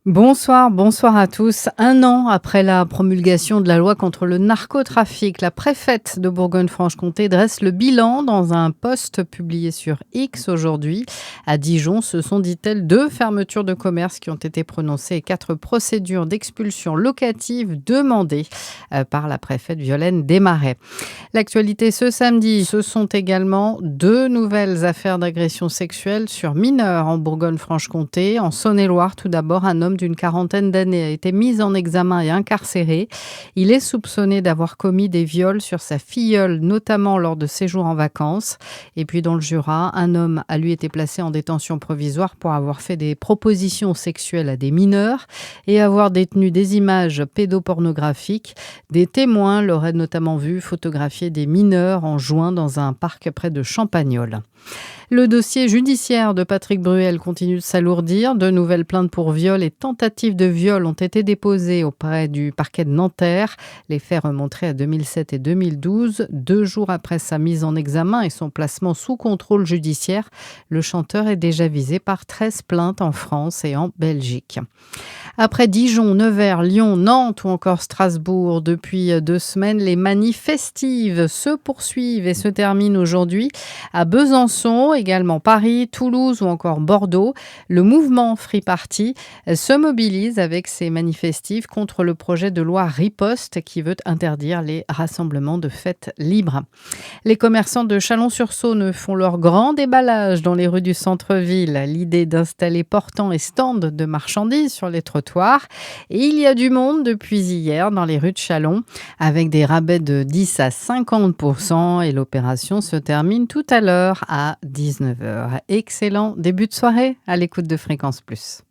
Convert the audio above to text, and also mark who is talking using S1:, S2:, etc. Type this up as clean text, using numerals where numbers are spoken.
S1: Bonsoir, bonsoir à tous. Un an après la promulgation de la loi contre le narcotrafic, la préfète de Bourgogne-Franche-Comté dresse le bilan dans un post publié sur X aujourd'hui. À Dijon, ce sont, dit-elle, 2 fermetures de commerce qui ont été prononcées et 4 procédures d'expulsion locative demandées par la préfète Violaine Desmarais. L'actualité ce samedi, ce sont également 2 nouvelles affaires d'agression sexuelle sur mineurs en Bourgogne-Franche-Comté. En Saône-et-Loire, tout d'abord, un homme d'une quarantaine d'années a été mis en examen et incarcéré. Il est soupçonné d'avoir commis des viols sur sa filleule, notamment lors de séjours en vacances. Et puis dans le Jura, un homme a lui été placé en détention provisoire pour avoir fait des propositions sexuelles à des mineurs et avoir détenu des images pédopornographiques. Des témoins l'auraient notamment vu photographier des mineurs en juin dans un parc près de Champagnole. Le dossier judiciaire de Patrick Bruel continue de s'alourdir. 2 nouvelles plaintes pour viol et tentative de viol ont été déposées auprès du parquet de Nanterre. Les faits remonteraient à 2007 et 2012. 2 jours après sa mise en examen et son placement sous contrôle judiciaire, le chanteur est déjà visé par 13 plaintes en France et en Belgique. Après Dijon, Nevers, Lyon, Nantes ou encore Strasbourg, depuis 2 semaines, les manifs festives se poursuivent et se terminent aujourd'hui à Besançon, également Paris, Toulouse ou encore Bordeaux. Le mouvement Free Party se mobilise avec ses manifestifs contre le projet de loi Riposte qui veut interdire les rassemblements de fêtes libres. Les commerçants de Chalon-sur-Saône font leur grand déballage dans les rues du centre-ville. L'idée d'installer portants et stands de marchandises sur les trottoirs. Et il y a du monde depuis hier dans les rues de Chalon avec des rabais de 10 à 50% et l'opération se termine tout à l'heure à 19 h. Excellent début de soirée à l'écoute de Fréquence Plus.